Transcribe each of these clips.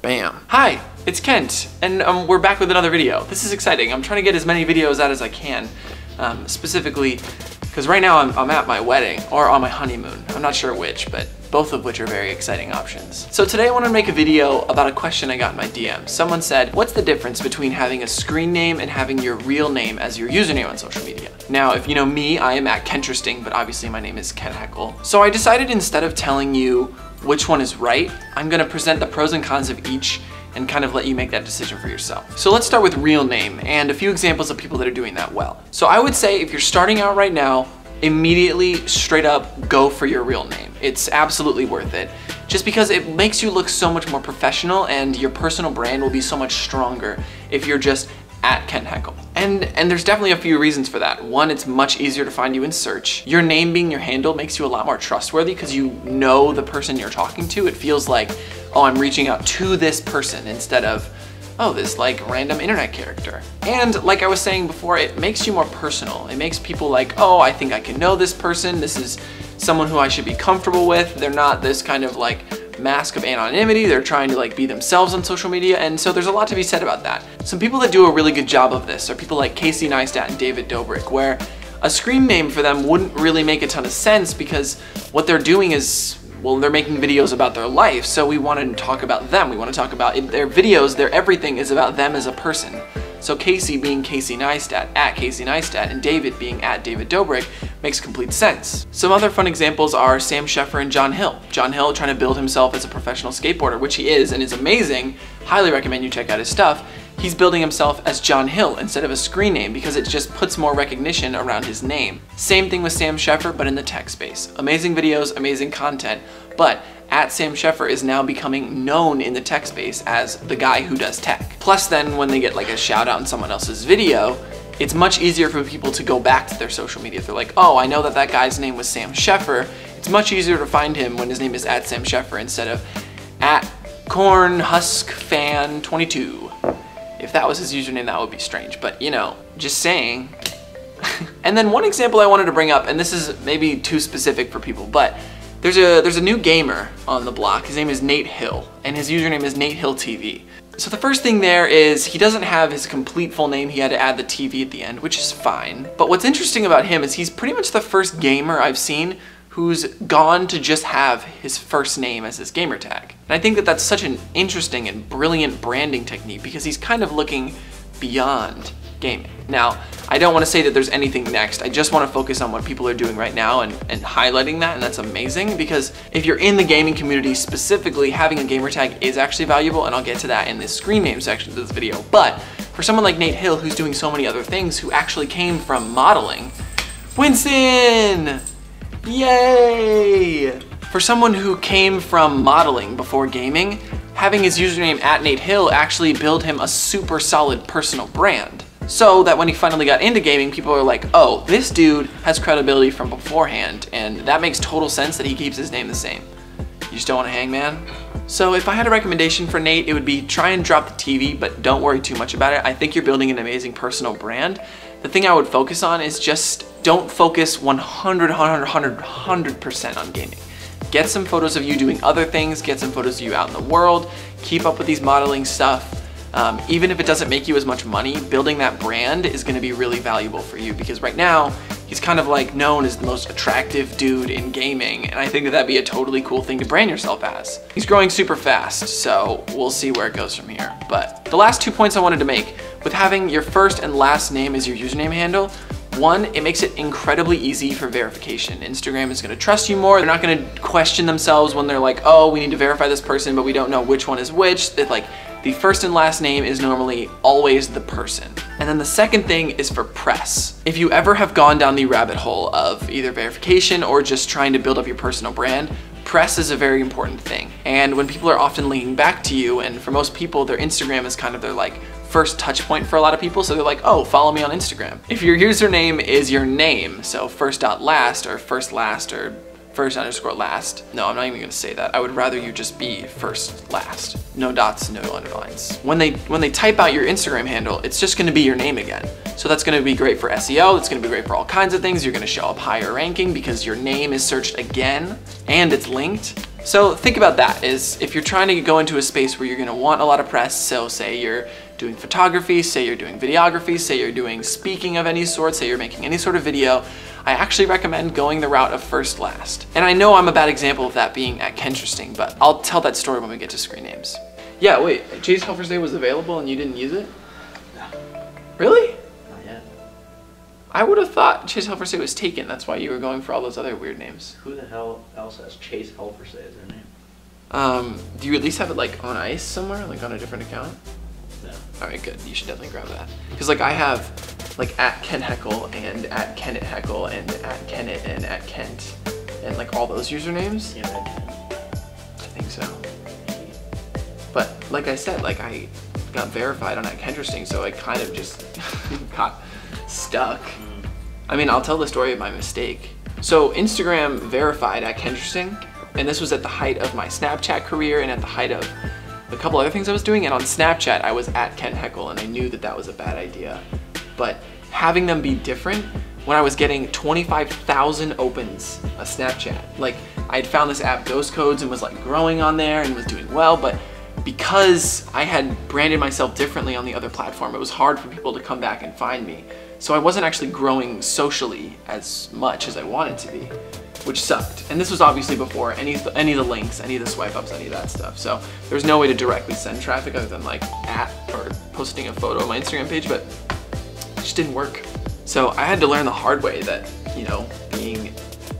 Bam. Hi, it's Kent, and we're back with another video. This is exciting. I'm trying to get as many videos out as I can, specifically because right now I'm at my wedding or on my honeymoon. I'm not sure which, but both of which are very exciting options. So today I want to make a video about a question I got in my DM. Someone said, what's the difference between having a screen name and having your real name as your username on social media? Now, if you know me, I am at Kentersting, but obviously my name is Ken Heckel. So I decided instead of telling you which one is right, I'm gonna present the pros and cons of each and kind of let you make that decision for yourself. So let's start with real name and a few examples of people that are doing that well. So I would say if you're starting out right now, immediately straight up go for your real name. It's absolutely worth it. Just because it makes you look so much more professional and your personal brand will be so much stronger if you're just at Ken Heckel. And there's definitely a few reasons for that. One, it's much easier to find you in search. Your name being your handle makes you a lot more trustworthy because you know the person you're talking to. It feels like, oh, I'm reaching out to this person instead of, oh, this like random internet character. And like I was saying before, it makes you more personal. It makes people like, oh, I think I can know this person. This is someone who I should be comfortable with. They're not this kind of like mask of anonymity. They're trying to like be themselves on social media. And so there's a lot to be said about that. Some people that do a really good job of this are people like Casey Neistat and David Dobrik, where a screen name for them wouldn't really make a ton of sense because what they're doing is, well, they're making videos about their life, so we want to talk about them. We want to talk about their videos, their everything is about them as a person. So Casey being Casey Neistat, at Casey Neistat, and David being at David Dobrik makes complete sense. Some other fun examples are Sam Sheffer and John Hill. John Hill trying to build himself as a professional skateboarder, which he is and is amazing. Highly recommend you check out his stuff. He's building himself as John Hill instead of a screen name because it just puts more recognition around his name. Same thing with Sam Sheffer, but in the tech space. Amazing videos, amazing content, but at Sam Sheffer is now becoming known in the tech space as the guy who does tech. Plus then when they get like a shout out in someone else's video, it's much easier for people to go back to their social media. If they're like, oh, I know that that guy's name was Sam Sheffer, it's much easier to find him when his name is at Sam Sheffer instead of at CornHuskFan22. If that was his username, that would be strange, but you know, just saying. And then one example I wanted to bring up, and this is maybe too specific for people, but there's a new gamer on the block. His name is Nate Hill, and his username is NateHillTV. So the first thing there is he doesn't have his complete full name. He had to add the TV at the end, which is fine. But what's interesting about him is he's pretty much the first gamer I've seen who's gone to just have his first name as his gamer tag. And I think that that's such an interesting and brilliant branding technique because he's kind of looking beyond gaming. Now, I don't want to say that there's anything next. I just want to focus on what people are doing right now and highlighting that, and that's amazing because if you're in the gaming community specifically, having a gamer tag is actually valuable, and I'll get to that in the screen name section of this video. But for someone like Nate Hill who's doing so many other things, who actually came from modeling, Winston! Yay! For someone who came from modeling before gaming, having his username at Nate Hill actually built him a super solid personal brand. So that when he finally got into gaming, people are like, oh, this dude has credibility from beforehand, and that makes total sense that he keeps his name the same. You just don't want to hang, man? So if I had a recommendation for Nate, it would be try and drop the TV, but don't worry too much about it. I think you're building an amazing personal brand. The thing I would focus on is just don't focus 100% on gaming. Get some photos of you doing other things, get some photos of you out in the world, keep up with these modeling stuff. Even if it doesn't make you as much money, building that brand is gonna be really valuable for you because right now, he's kind of like known as the most attractive dude in gaming, and I think that that'd be a totally cool thing to brand yourself as. He's growing super fast, so we'll see where it goes from here. But the last 2 points I wanted to make, with having your first and last name as your username handle, one, it makes it incredibly easy for verification. Instagram is gonna trust you more. They're not gonna question themselves when they're like, oh, we need to verify this person, but we don't know which one is which. That like, the first and last name is normally always the person. And then the second thing is for press. If you ever have gone down the rabbit hole of either verification or just trying to build up your personal brand, press is a very important thing. And when people are often linking back to you, and for most people, their Instagram is kind of their like first touch point for a lot of people, so they're like, oh, follow me on Instagram. If your username is your name, so first.last or first last or first_last. No, I'm not even gonna say that. I would rather you just be first last. No dots, no underlines. When they type out your Instagram handle, it's just gonna be your name again. So that's gonna be great for SEO, it's gonna be great for all kinds of things. You're gonna show up higher ranking because your name is searched again and it's linked. So think about that, is if you're trying to go into a space where you're gonna want a lot of press, so say you're doing photography, say you're doing videography, say you're doing speaking of any sort, say you're making any sort of video, I actually recommend going the route of first last. And I know I'm a bad example of that being at Kenteresting, but I'll tell that story when we get to screen names. Yeah, wait, Chase Helfer's Day was available and you didn't use it? No. Really? Not yet. I would have thought Chase Helfer's Day was taken. That's why you were going for all those other weird names. Who the hell else has Chase Helfer's Day as their name? Do you at least have it like on ice somewhere, like on a different account? No. All right, good. You should definitely grab that. Because like I have like at Ken Heckel and at Kenneth Heckel and at Kenneth and at Kent and like all those usernames. Yeah, I think so. But like I said, like I got verified on at Kenteresting, so I kind of just got stuck. I mean, I'll tell the story of my mistake. So Instagram verified at Kenteresting, and this was at the height of my Snapchat career and at the height of a couple other things I was doing. And on Snapchat, I was at Ken Heckel, and I knew that that was a bad idea. But having them be different, when I was getting 25,000 opens a Snapchat, like I had found this app Ghost Codes and was like growing on there and was doing well, but because I had branded myself differently on the other platform, it was hard for people to come back and find me. So I wasn't actually growing socially as much as I wanted to be, which sucked. And this was obviously before any of the links, any of the swipe ups, any of that stuff. So there's no way to directly send traffic other than like or posting a photo on my Instagram page, but it just didn't work. So I had to learn the hard way that, you know,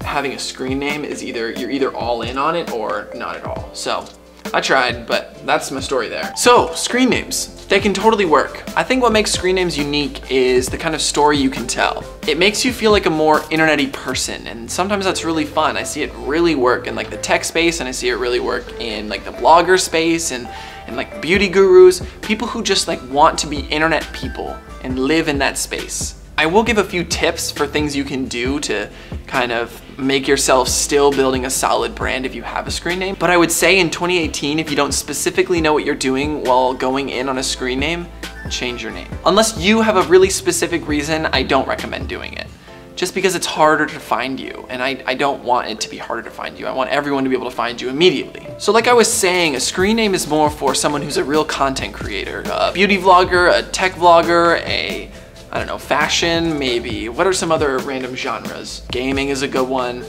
having a screen name is you're either all in on it or not at all. So I tried, but that's my story there. So screen names, they can totally work. I think what makes screen names unique is the kind of story you can tell. It makes you feel like a more internet-y person, and sometimes that's really fun. I see it really work in like the tech space, and I see it really work in like the blogger space and like beauty gurus, people who just like want to be internet people and live in that space. I will give a few tips for things you can do to kind of make yourself still building a solid brand if you have a screen name. But I would say in 2018, if you don't specifically know what you're doing while going in on a screen name, change your name. Unless you have a really specific reason, I don't recommend doing it. Just because it's harder to find you, and I don't want it to be harder to find you. I want everyone to be able to find you immediately. So like I was saying, a screen name is more for someone who's a real content creator, a beauty vlogger, a tech vlogger, I don't know, fashion, maybe. What are some other random genres? Gaming is a good one.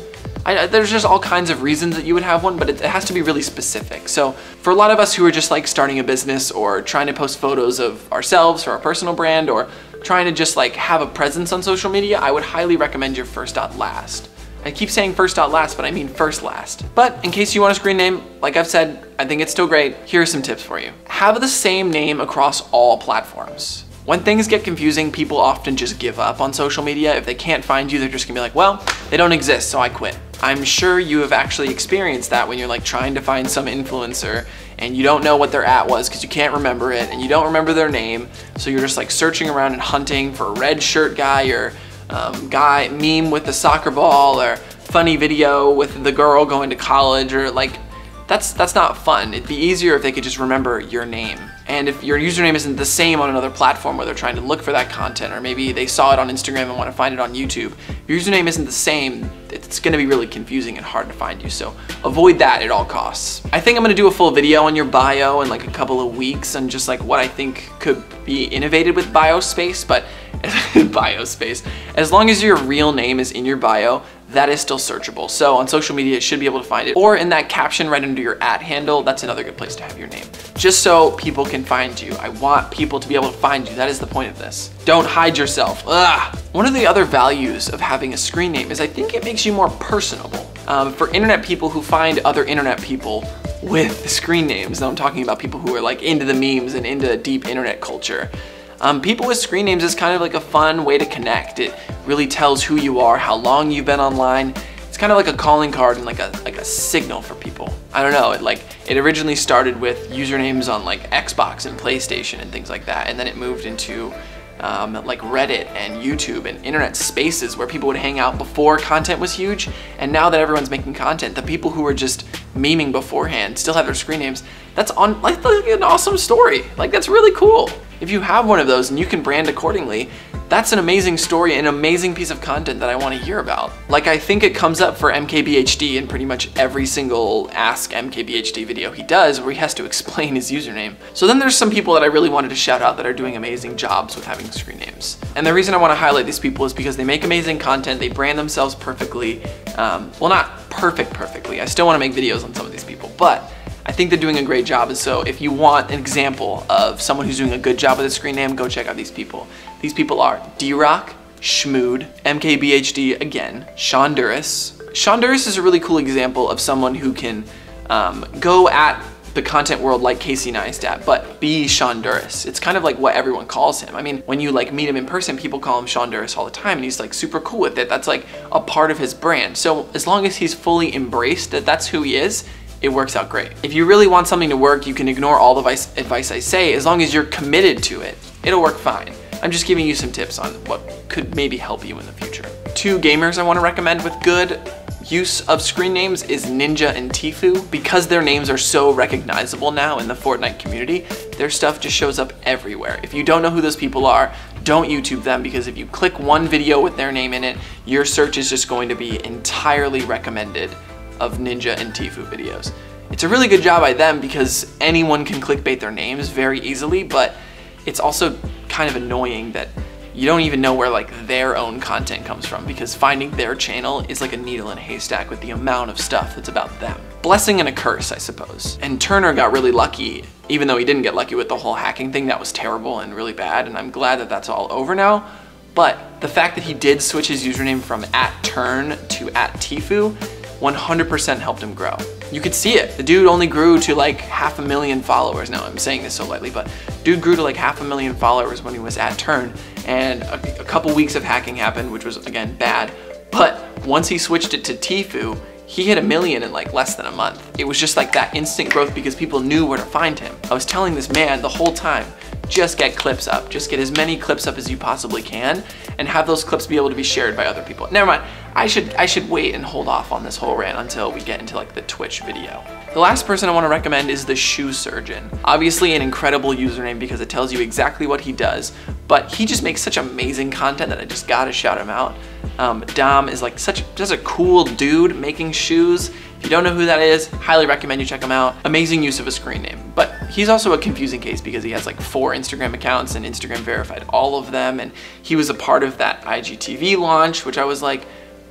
There's just all kinds of reasons that you would have one, but it has to be really specific. So for a lot of us who are just like starting a business or trying to post photos of ourselves for our personal brand or trying to just like have a presence on social media, I would highly recommend your first.last. I keep saying first.last, but I mean first last. But in case you want a screen name, like I've said, I think it's still great. Here are some tips for you. Have the same name across all platforms. When things get confusing, people often just give up on social media. If they can't find you, they're just gonna be like, well, they don't exist, so I quit. I'm sure you have actually experienced that when you're like trying to find some influencer and you don't know what their @ was because you can't remember it and you don't remember their name. So you're just like searching around and hunting for a red shirt guy or guy meme with the soccer ball or funny video with the girl going to college or like, that's not fun. It'd be easier if they could just remember your name. And if your username isn't the same on another platform where they're trying to look for that content, or maybe they saw it on Instagram and want to find it on YouTube, if your username isn't the same, it's gonna be really confusing and hard to find you. So avoid that at all costs. I think I'm gonna do a full video on your bio in like a couple of weeks and just like what I think could be innovated with bio space, but bio space. As long as your real name is in your bio, that is still searchable. So on social media, it should be able to find it. Or in that caption right under your @ handle, that's another good place to have your name. Just so people can find you. I want people to be able to find you. That is the point of this. Don't hide yourself. Ugh. One of the other values of having a screen name is I think it makes you more personable. For internet people who find other internet people with screen names, now I'm talking about people who are like into the memes and into deep internet culture. People with screen names is kind of like a fun way to connect. It really tells who you are, how long you've been online. It's kind of like a calling card and like a signal for people. I don't know, it originally started with usernames on like Xbox and PlayStation and things like that, and then it moved into like Reddit and YouTube and internet spaces where people would hang out before content was huge. And now that everyone's making content, the people who were just memeing beforehand still have their screen names. That's like an awesome story. Like, that's really cool. If you have one of those and you can brand accordingly, that's an amazing story, an amazing piece of content that I want to hear about. Like, I think it comes up for MKBHD in pretty much every single Ask MKBHD video he does, where he has to explain his username. So then there's some people that I really wanted to shout out that are doing amazing jobs with having screen names. And the reason I want to highlight these people is because they make amazing content, they brand themselves perfectly. Well, not perfectly. I still want to make videos on some of these people, but I think they're doing a great job. And so if you want an example of someone who's doing a good job with a screen name, go check out these people. These people are D-Rock, Schmood, MKBHD again, Shonduras. Shonduras is a really cool example of someone who can go at the content world like Casey Neistat, but be Shonduras. It's kind of like what everyone calls him. I mean, when you like meet him in person, people call him Shonduras all the time, and he's like super cool with it. That's like a part of his brand. So as long as he's fully embraced that that's who he is, it works out great. If you really want something to work, you can ignore all the advice I say. As long as you're committed to it, it'll work fine. I'm just giving you some tips on what could maybe help you in the future. Two gamers I want to recommend with good use of screen names is Ninja and Tfue. Because their names are so recognizable now in the Fortnite community, their stuff just shows up everywhere. If you don't know who those people are, don't YouTube them, because if you click one video with their name in it, your search is just going to be entirely recommended of Ninja and Tfue videos. It's a really good job by them because anyone can clickbait their names very easily, but it's also kind of annoying that you don't even know where like their own content comes from, because finding their channel is like a needle in a haystack with the amount of stuff that's about them. Blessing and a curse, I suppose. And Turner got really lucky, even though he didn't get lucky with the whole hacking thing. That was terrible and really bad, and I'm glad that that's all over now. But the fact that he did switch his username from @Turn to @Tfue 100% helped him grow. You could see it. The dude only grew to like 500,000 followers. Now I'm saying this so lightly, but dude grew to like 500,000 followers when he was @Turn, and a couple weeks of hacking happened, which was again bad. But once he switched it to Tfue, he hit 1 million in like less than a month. It was just like that instant growth because people knew where to find him. I was telling this man the whole time, just get clips up. Just get as many clips up as you possibly can and have those clips be able to be shared by other people. Never mind, I should wait and hold off on this whole rant until we get into like the Twitch video. The last person I want to recommend is the Shoe Surgeon. Obviously an incredible username because it tells you exactly what he does, but he just makes such amazing content that I just gotta shout him out. Dom is like just a cool dude making shoes. If you don't know who that is, highly recommend you check him out. Amazing use of a screen name. But he's also a confusing case because he has like 4 Instagram accounts and Instagram verified all of them, and he was a part of that IGTV launch, which I was like,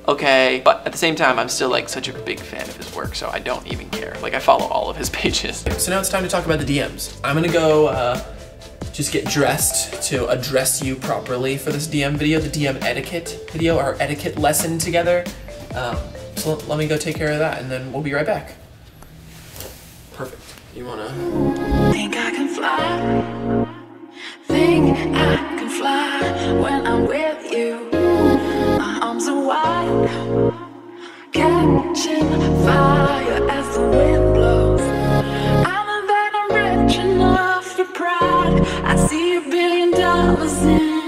okay. But at the same time, I'm still like such a big fan of his work, so I don't even care. Like, I follow all of his pages. So now it's time to talk about the DMs. I'm gonna go just get dressed to address you properly for this DM video, the DM etiquette video, our etiquette lesson together. So let me go take care of that, and then we'll be right back. Perfect. You wanna? Think I can fly. Think I can fly when I'm with you. My arms are wide, catching fire as the wind blows. I know that I'm rich enough for pride. I see $1 billion in